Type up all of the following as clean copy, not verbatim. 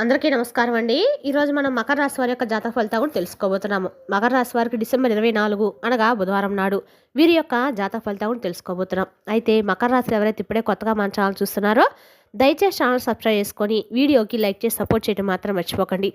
అందరికీ నమస్కారం అండి. ఈరోజు మనం మకర రాశి వారి యొక్క జాతక ఫలితాలు కూడా తెలుసుకోబోతున్నాము. మకర రాశి వారికి డిసెంబర్ 24 అనగా బుధవారం నాడు వీరి యొక్క జాతక ఫలితాలు కూడా తెలుసుకోబోతున్నాం. అయితే మకర రాశి ఎవరైతే ఇప్పుడే కొత్తగా మన ఛానల్ చూస్తున్నారో దయచేసి ఛానల్ సబ్స్క్రైబ్ చేసుకొని వీడియోకి లైక్ చేసి సపోర్ట్ చేయడం మాత్రం మర్చిపోకండి.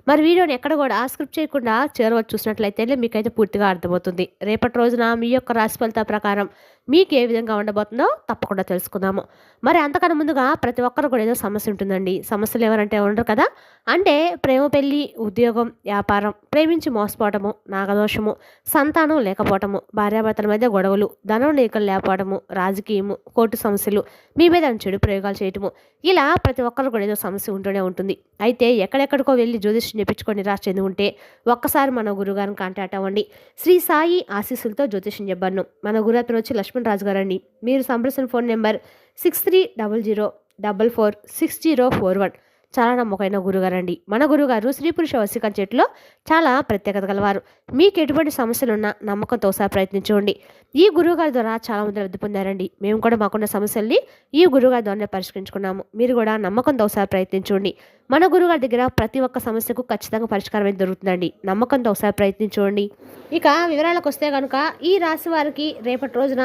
మరి వీడియోని ఎక్కడ కూడా స్క్రిప్ట్ చేయకుండా చేరవచ్చు చూసినట్లయితే మీకైతే పూర్తిగా అర్థమవుతుంది. రేపటి రోజున మీ యొక్క రాశి ఫలితాల ప్రకారం మీకు ఏ విధంగా ఉండబోతుందో తప్పకుండా తెలుసుకుందాము. మరి అంతకన్నా ముందుగా ప్రతి ఒక్కరు కూడా ఏదో సమస్య ఉంటుందండి. సమస్యలు ఎవరంటే ఉండరు కదా. అంటే ప్రేమ, పెళ్లి, ఉద్యోగం, వ్యాపారం, ప్రేమించి మోసపోవటము, నాగదోషము, సంతానం లేకపోవటము, భార్యాభర్తల మధ్య గొడవలు, ధనం లేకలు లేకపోవడము, రాజకీయము, కోర్టు సమస్యలు, మీ మీద చెడు ప్రయోగాలు చేయటము, ఇలా ప్రతి ఒక్కరు కూడా ఏదో సమస్య ఉంటూనే ఉంటుంది. అయితే ఎక్కడెక్కడికో వెళ్ళి జ్యోతిష్యం చెప్పించుకొని నిరాశ చెంది ఉంటే ఒక్కసారి మన గురుగారిని కాంటాక్ట్ అవ్వండి. శ్రీ సాయి ఆశీస్సులతో జ్యోతిష్యం చెప్పాను. మన గురుగారు వచ్చి లక్ష్మణ్ రాజు గారు అండి. మీరు సంప్రదించిన ఫోన్ నెంబర్ 6300446041. చాలా నమ్మకమైన గురుగారండి. మన గురుగారు స్త్రీ పురుష వశీకరణ చెట్టులో చాలా ప్రత్యేకత గలవారు. మీకు ఎటువంటి సమస్యలున్నా నమ్మకంతో ఒకసారి ప్రయత్నించండి. ఈ గురువుగారి ద్వారా చాలా మంది లబ్ధి పొందారండి. మేము కూడా మాకున్న సమస్యల్ని ఈ గురువుగారి ద్వారా పరిష్కరించుకున్నాము. మీరు కూడా నమ్మకంతో ఒకసారి ప్రయత్నించండి. మన గురువుగారి దగ్గర ప్రతి ఒక్క సమస్యకు ఖచ్చితంగా పరిష్కారం అయితే దొరుకుతుందండి. నమ్మకంతో ఒకసారి ప్రయత్నించండి. ఇక వివరాలకు వస్తే కనుక ఈ రాశి వారికి రేపటి రోజున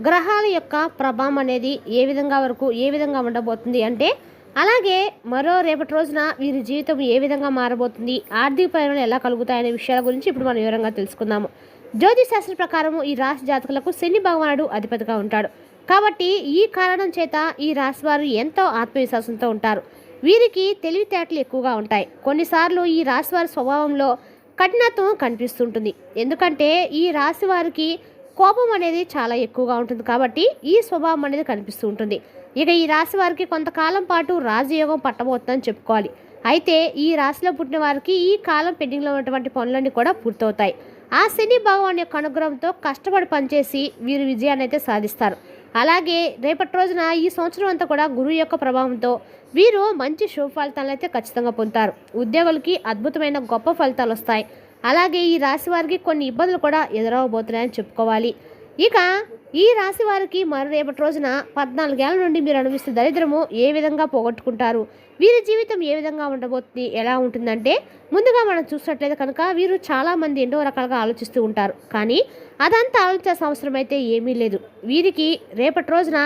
గ్రహాల యొక్క ప్రభావం అనేది ఏ విధంగా ఉండబోతుంది అంటే, అలాగే మరో రేపటి రోజున వీరి జీవితం ఏ విధంగా మారబోతుంది, ఆర్థిక పరిణామాలు ఎలా కలుగుతాయనే విషయాల గురించి ఇప్పుడు మనం వివరంగా తెలుసుకుందాము. జ్యోతిష్ శాస్త్ర ప్రకారము ఈ రాశి జాతకులకు శని భగవానుడు అధిపతిగా ఉంటాడు. కాబట్టి ఈ కారణం చేత ఈ రాశి వారు ఎంతో ఆత్మవిశ్వాసంతో ఉంటారు. వీరికి తెలివితేటలు ఎక్కువగా ఉంటాయి. కొన్నిసార్లు ఈ రాశి వారి స్వభావంలో కఠినత్వం కనిపిస్తుంటుంది. ఎందుకంటే ఈ రాశి వారికి కోపం అనేది చాలా ఎక్కువగా ఉంటుంది. కాబట్టి ఈ స్వభావం అనేది కనిపిస్తూ ఉంటుంది. ఇక ఈ రాశి వారికి కొంతకాలం పాటు రాజయోగం పట్టబోతుందని చెప్పుకోవాలి. అయితే ఈ రాశిలో పుట్టిన వారికి ఈ కాలం పెండింగ్లో ఉన్నటువంటి పనులన్నీ కూడా పూర్తవుతాయి. ఆ శని భగవాన్ యొక్క అనుగ్రహంతో కష్టపడి పనిచేసి వీరు విజయాన్ని అయితే సాధిస్తారు. అలాగే రేపటి రోజున ఈ సంవత్సరం అంతా కూడా గురువు యొక్క ప్రభావంతో వీరు మంచి శుభ ఫలితాలను అయితే ఖచ్చితంగా పొందుతారు. ఉద్యోగులకి అద్భుతమైన గొప్ప ఫలితాలు వస్తాయి. అలాగే ఈ రాశి వారికి కొన్ని ఇబ్బందులు కూడా ఎదురవబోతున్నాయని చెప్పుకోవాలి. ఇక ఈ రాశి వారికి మరి రేపటి రోజున 14 ఏళ్ల నుండి మీరు అనుభవిస్తున్న దరిద్రము ఏ విధంగా పోగొట్టుకుంటారు, వీరి జీవితం ఏ విధంగా ఉండబోతుంది, ఎలా ఉంటుందంటే, ముందుగా మనం చూసినట్లయితే కనుక వీరు చాలామంది ఎన్నో రకాలుగా ఆలోచిస్తూ ఉంటారు. కానీ అదంతా ఆలోచించాల్సిన అవసరం అయితే ఏమీ లేదు. వీరికి రేపటి రోజున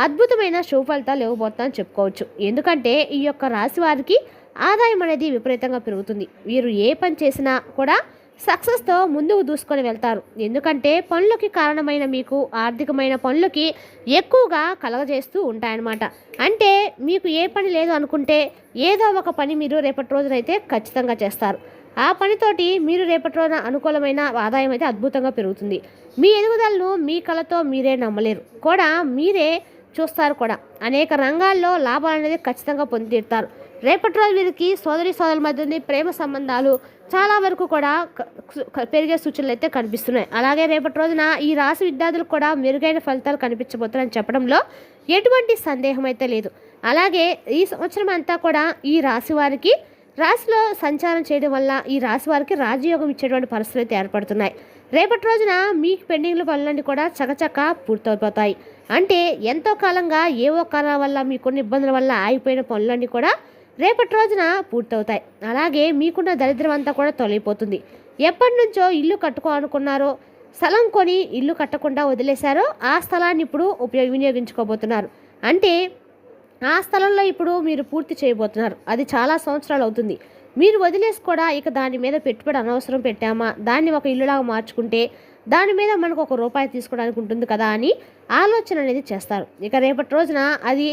అద్భుతమైన శుభ ఫలితాలు ఇవ్వబోతుందని చెప్పుకోవచ్చు. ఎందుకంటే ఈ యొక్క రాశి వారికి ఆదాయం అనేది విపరీతంగా పెరుగుతుంది. వీరు ఏ పని చేసినా కూడా సక్సెస్తో ముందుకు దూసుకొని వెళ్తారు. ఎందుకంటే పనులకి కారణమైన మీకు ఆర్థికమైన పనులకి ఎక్కువగా కలగజేస్తూ ఉంటాయన్నమాట. అంటే మీకు ఏ పని లేదు అనుకుంటే ఏదో ఒక పని మీరు రేపటి రోజునైతే ఖచ్చితంగా చేస్తారు. ఆ పనితోటి మీరు రేపటి రోజున అనుకూలమైన ఆదాయం అయితే అద్భుతంగా పెరుగుతుంది. మీ ఎదుగుదలను మీ కళతో మీరే నమ్మలేరు కూడా, మీరే చూస్తారు కూడా. అనేక రంగాల్లో లాభాలు అనేది ఖచ్చితంగా పొంది తీరుతారు. రేపటి రోజు వీరికి సోదరుల మధ్య ప్రేమ సంబంధాలు చాలా వరకు కూడా పెరిగే సూచనలు అయితే కనిపిస్తున్నాయి. అలాగే రేపటి రోజున ఈ రాశి విద్యార్థులకు కూడా మెరుగైన ఫలితాలు కనిపించబోతున్నాయని చెప్పడంలో ఎటువంటి సందేహం అయితే లేదు. అలాగే ఈ సంవత్సరం అంతా కూడా ఈ రాశి వారికి రాశిలో సంచారం చేయడం వల్ల ఈ రాశి వారికి రాజయోగం ఇచ్చేటువంటి పరిస్థితులు అయితే ఏర్పడుతున్నాయి. రేపటి రోజున మీకు పెండింగ్ల పనులన్నీ కూడా చకచక పూర్తయిపోతాయి. అంటే ఎంతో కాలంగా ఏవో కారణాల వల్ల మీకున్న ఇబ్బందుల వల్ల ఆగిపోయిన పనులన్నీ కూడా రేపటి రోజున పూర్తవుతాయి. అలాగే మీకున్న దరిద్రం అంతా కూడా తొలగిపోతుంది. ఎప్పటి నుంచో ఇల్లు కట్టుకోవాలనుకున్నారో, స్థలం కొని ఇల్లు కట్టకుండా వదిలేశారో ఆ స్థలాన్ని ఇప్పుడు వినియోగించుకోబోతున్నారు. అంటే ఆ స్థలంలో ఇప్పుడు మీరు పూర్తి చేయబోతున్నారు. అది చాలా సంవత్సరాలు అవుతుంది. మీరు వదిలేసి కూడా ఇక దాని మీద పెట్టుబడి అనవసరం పెట్టామా, దాన్ని ఒక ఇల్లులాగా మార్చుకుంటే దాని మీద మనకు ₹1 తీసుకోవడానికి ఉంటుంది కదా అని ఆలోచన అనేది చేస్తారు. ఇక రేపటి రోజున అది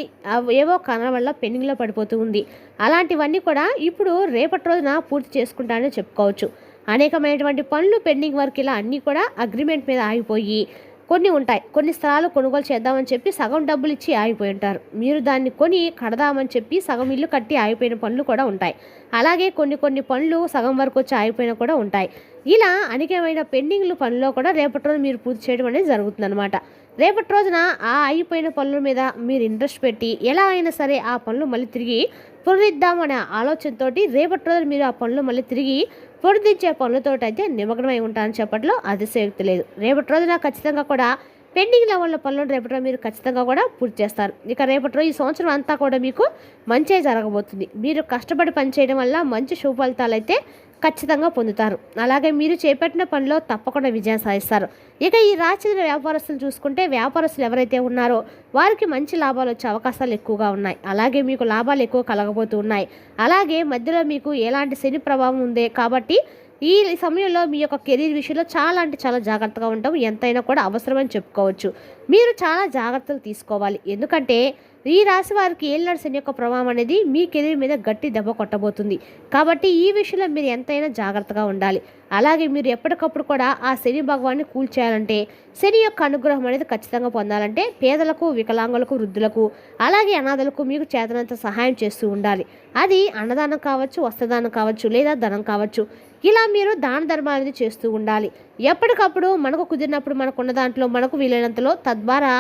ఏవో కారణాల వల్ల పెండింగ్లో పడిపోతూ ఉంది. అలాంటివన్నీ కూడా ఇప్పుడు రేపటి రోజున పూర్తి చేసుకుంటానని చెప్పుకోవచ్చు. అనేకమైనటువంటి పనులు పెండింగ్ వర్క్ ఇలా అన్నీ కూడా అగ్రిమెంట్ మీద ఆగిపోయి కొన్ని ఉంటాయి. కొన్ని స్థలాలు కొనుగోలు చేద్దామని చెప్పి సగం డబ్బులు ఇచ్చి ఆగిపోయి ఉంటారు. మీరు దాన్ని కొని కడదామని చెప్పి సగం ఇల్లు కట్టి ఆగిపోయిన పనులు కూడా ఉంటాయి. అలాగే కొన్ని పనులు సగం వరకు వచ్చి ఆగిపోయినా కూడా ఉంటాయి. ఇలా అనేకమైన పెండింగ్లు పనుల్లో కూడా రేపటి రోజు మీరు పూర్తి చేయడం అనేది జరుగుతుందన్నమాట. రేపటి రోజున ఆ ఆగిపోయిన పనుల మీద మీరు ఇంట్రెస్ట్ పెట్టి ఎలా అయినా సరే ఆ పనులు మళ్ళీ తిరిగి పునరుద్దామనే ఆలోచనతో రేపటి రోజు మీరు ఆ పనులు మళ్ళీ తిరిగి పొడిదించే పనులతో అయితే నిమగ్నమై ఉంటానని చెప్పట్లో అతిశయోక్తి లేదు. రేపటి రోజున ఖచ్చితంగా కూడా పెండింగ్లో ఉన్న పనులను రేపటి రోజు మీరు ఖచ్చితంగా కూడా పూర్తి చేస్తారు. ఇక రేపటి రోజు ఈ సంవత్సరం అంతా కూడా మీకు మంచే జరగబోతుంది. మీరు కష్టపడి పని చేయడం వల్ల మంచి శుభ ఫలితాలు అయితే ఖచ్చితంగా పొందుతారు. అలాగే మీరు చేపట్టిన పనిలో తప్పకుండా విజయం సాధిస్తారు. ఇక ఈ రాశి చెందిన వ్యాపారస్తులు చూసుకుంటే, వ్యాపారస్తులు ఎవరైతే ఉన్నారో వారికి మంచి లాభాలు వచ్చే అవకాశాలు ఎక్కువగా ఉన్నాయి. అలాగే మీకు లాభాలు ఎక్కువ కలగబోతూ ఉన్నాయి. అలాగే మధ్యలో మీకు ఎలాంటి శని ప్రభావం ఉంది కాబట్టి ఈ సమయంలో మీ యొక్క కెరీర్ విషయంలో చాలా అంటే చాలా జాగ్రత్తగా ఉంటాం. ఎంతైనా కూడా అవసరమని చెప్పుకోవచ్చు. మీరు చాలా జాగ్రత్తలు తీసుకోవాలి. ఎందుకంటే ఈ రాశి వారికి ఏళ్ళనాడు శని యొక్క ప్రభావం అనేది మీ కెరీర్ మీద గట్టి దెబ్బ కొట్టబోతుంది. కాబట్టి ఈ విషయంలో మీరు ఎంతైనా జాగ్రత్తగా ఉండాలి. అలాగే మీరు ఎప్పటికప్పుడు కూడా ఆ శని భగవాన్ని కూల్చేయాలంటే, శని యొక్క అనుగ్రహం అనేది ఖచ్చితంగా పొందాలంటే పేదలకు, వికలాంగులకు, వృద్ధులకు, అలాగే అనాథలకు మీకు చేతనంత సహాయం చేస్తూ ఉండాలి. అది అన్నదానం కావచ్చు, వస్త్రదానం కావచ్చు, లేదా ధనం కావచ్చు. ఇలా మీరు దాన ధర్మాలు అనేది చేస్తూ ఉండాలి. ఎప్పటికప్పుడు మనకు కుదిరినప్పుడు మనకున్న దాంట్లో మనకు వీలైనంతలో, తద్వారా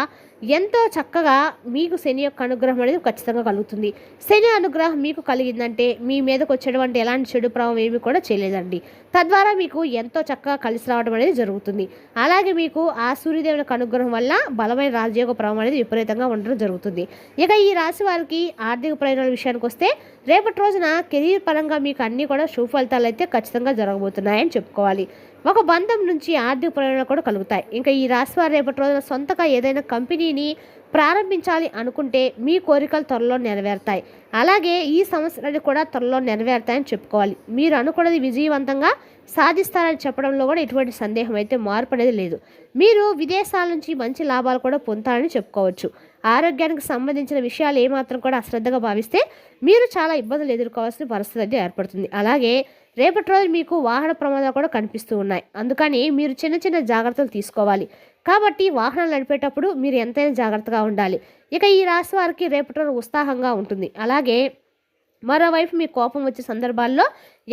ఎంతో చక్కగా మీకు శని యొక్క అనుగ్రహం అనేది ఖచ్చితంగా కలుగుతుంది. శని అనుగ్రహం మీకు కలిగిందంటే మీ మీదకు వచ్చేటువంటి ఎలాంటి చెడు ప్రభావం ఏమి కూడా చేయలేదండి. తద్వారా మీకు ఎంతో చక్కగా కలిసి రావడం అనేది జరుగుతుంది. అలాగే మీకు ఆ సూర్యదేవుని యొక్క అనుగ్రహం వల్ల బలమైన రాజయోగ ప్రభావం అనేది విపరీతంగా ఉండడం జరుగుతుంది. ఇక ఈ రాశి వారికి ఆర్థిక ప్రయోజనాల విషయానికి వస్తే, రేపటి రోజున కెరీర్ పరంగా మీకు అన్నీ కూడా శుభ ఫలితాలు అయితే ఖచ్చితంగా జరగబోతున్నాయని చెప్పుకోవాలి. ఒక బంధం నుంచి ఆర్థిక ప్రయోజనాలు కూడా కలుగుతాయి. ఇంకా ఈ రాశి వారు రేపటి రోజున సొంతగా ఏదైనా కంపెనీని ప్రారంభించాలి అనుకుంటే మీ కోరికలు త్వరలో నెరవేరుతాయి. అలాగే ఈ సమస్యలు కూడా త్వరలో నెరవేరుతాయని చెప్పుకోవాలి. మీరు అనుకున్నది విజయవంతంగా సాధిస్తారని చెప్పడంలో కూడా ఎటువంటి సందేహం అయితే మార్పు అనేది లేదు. మీరు విదేశాల నుంచి మంచి లాభాలు కూడా పొందుతారని చెప్పుకోవచ్చు. ఆరోగ్యానికి సంబంధించిన విషయాలు ఏమాత్రం కూడా అశ్రద్ధగా భావిస్తే మీరు చాలా ఇబ్బందులు ఎదుర్కోవాల్సిన పరిస్థితి అయితే ఏర్పడుతుంది. అలాగే రేపటి రోజు మీకు వాహన ప్రమాదాలు కూడా కనిపిస్తూ ఉన్నాయి. అందుకని మీరు చిన్న చిన్న జాగ్రత్తలు తీసుకోవాలి. కాబట్టి వాహనాలు నడిపేటప్పుడు మీరు ఎంతైనా జాగ్రత్తగా ఉండాలి. ఇక ఈ రాశి వారికి రేపటి రోజు ఉత్సాహంగా ఉంటుంది. అలాగే మరోవైపు మీ కోపం వచ్చే సందర్భాల్లో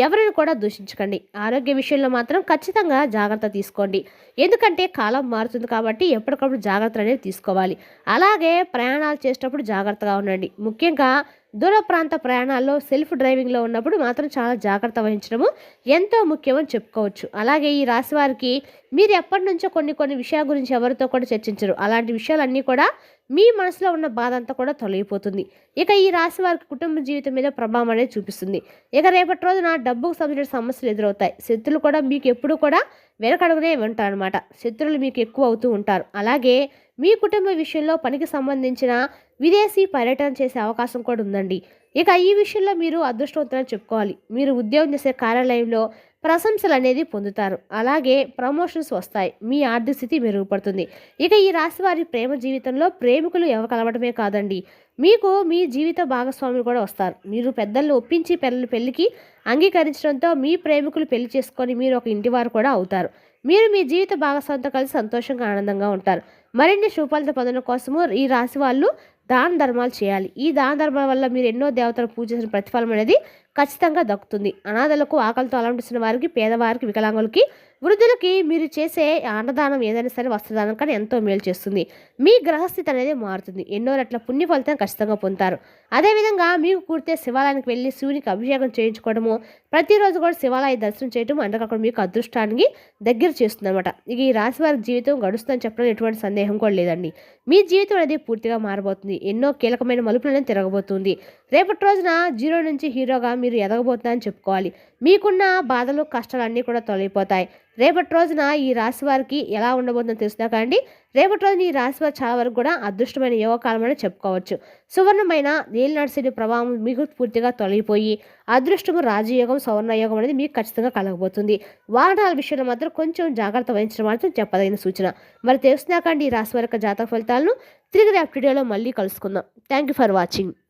ఎవరిని కూడా దూషించకండి. ఆరోగ్య విషయంలో మాత్రం ఖచ్చితంగా జాగ్రత్త తీసుకోండి. ఎందుకంటే కాలం మారుతుంది కాబట్టి ఎప్పటికప్పుడు జాగ్రత్తలు అనేది తీసుకోవాలి. అలాగే ప్రయాణాలు చేసేటప్పుడు జాగ్రత్తగా ఉండండి. ముఖ్యంగా దూర ప్రాంత ప్రయాణాల్లో సెల్ఫ్ డ్రైవింగ్లో ఉన్నప్పుడు మాత్రం చాలా జాగ్రత్త వహించడము ఎంతో ముఖ్యమని చెప్పుకోవచ్చు. అలాగే ఈ రాశి వారికి మీరు ఎప్పటి నుంచో కొన్ని విషయాల గురించి ఎవరితో కూడా చర్చించరు. అలాంటి విషయాలన్నీ కూడా మీ మనసులో ఉన్న బాధ అంతా కూడా తొలగిపోతుంది. ఇక ఈ రాశి వారికి కుటుంబ జీవితం మీద ప్రభావం అనేది చూపిస్తుంది. ఇక రేపటి రోజున డబ్బుకు సంబంధించిన సమస్యలు ఎదురవుతాయి. శత్రులు కూడా మీకు ఎప్పుడు కూడా వెనకడుగునే ఉంటారనమాట. శత్రులు మీకు ఎక్కువ అవుతూ ఉంటారు. అలాగే మీ కుటుంబ విషయంలో పనికి సంబంధించిన విదేశీ పర్యటన చేసే అవకాశం కూడా ఉందండి. ఇక ఈ విషయంలో మీరు అదృష్టవంతులని చెప్పుకోవాలి. మీరు ఉద్యోగం చేసే కార్యాలయంలో ప్రశంసలు అనేది పొందుతారు. అలాగే ప్రమోషన్స్ వస్తాయి. మీ ఆర్థిక స్థితి మెరుగుపడుతుంది. ఇక ఈ రాశి వారి ప్రేమ జీవితంలో ప్రేమికులు ఎవరు కలవడమే కాదండి, మీకు మీ జీవిత భాగస్వాములు కూడా వస్తారు. మీరు పెద్దలను ఒప్పించి పెళ్లికి అంగీకరించడంతో మీ ప్రేమికులు పెళ్లి చేసుకొని మీరు ఒక ఇంటి వారు కూడా అవుతారు. మీరు మీ జీవిత భాగస్వామితో కలిసి సంతోషంగా ఆనందంగా ఉంటారు. మరిన్ని శుభాలతో పొందడం కోసము ఈ రాశి వాళ్ళు దాన ధర్మాలు చేయాలి. ఈ దాన ధర్మాల వల్ల మీరు ఎన్నో దేవతలు పూజ చేసిన ప్రతిఫలం అనేది ఖచ్చితంగా దక్కుతుంది. అనాథలకు, ఆకలితో అలంటిస్తున్న వారికి, పేదవారికి, వికలాంగులకి, వృద్ధులకి మీరు చేసే అన్నదానం ఏదైనా సరే వస్త్రదానం కానీ ఎంతో మేలు చేస్తుంది. మీ గ్రహస్థితి అనేది మారుతుంది. ఎన్నో రెట్ల పుణ్య ఫలితం ఖచ్చితంగా పొందుతారు. అదేవిధంగా మీకు కుడితే శివాలయానికి వెళ్ళి శివునికి అభిషేకం చేయించుకోవడము, ప్రతిరోజు కూడా శివాలయ దర్శనం చేయడం అంటే అక్కడ మీకు అదృష్టానికి దగ్గర చేస్తుంది అనమాట. ఇక ఈ రాశి వారి జీవితం గడుస్తుందని చెప్పడం ఎటువంటి సందేహం కూడా లేదండి. మీ జీవితం అనేది పూర్తిగా మారబోతుంది. ఎన్నో కీలకమైన మలుపులు అనేది తిరగబోతుంది. రేపటి రోజున జీరో నుంచి హీరోగా మీరు ఎదగబోతున్నారని చెప్పుకోవాలి. మీకున్న బాధలు, కష్టాలు అన్నీ కూడా తొలగిపోతాయి. రేపటి రోజున ఈ రాశి వారికి ఎలా ఉండబోతుందో తెలుసుదా కానీ రేపటి రోజున ఈ రాశి వారు చాలా వరకు కూడా అదృష్టమైన యోగకాలం అని చెప్పుకోవచ్చు. సువర్ణమైన ఏలినాటి శని ప్రభావం మీకు పూర్తిగా తొలగిపోయి అదృష్టము, రాజయోగం, సౌవర్ణయోగం అనేది మీకు ఖచ్చితంగా కలగబోతుంది. వాహనాల విషయంలో మాత్రం కొంచెం జాగ్రత్త వహించడం మాత్రం చెప్పదగిన సూచన. మరి తెలుసుదా కానీ ఈ రాశి వారి యొక్క జాతక ఫలితాలను తిరిగి రేపటి వీడియోలో మళ్ళీ కలుసుకుందాం. Thank you for watching.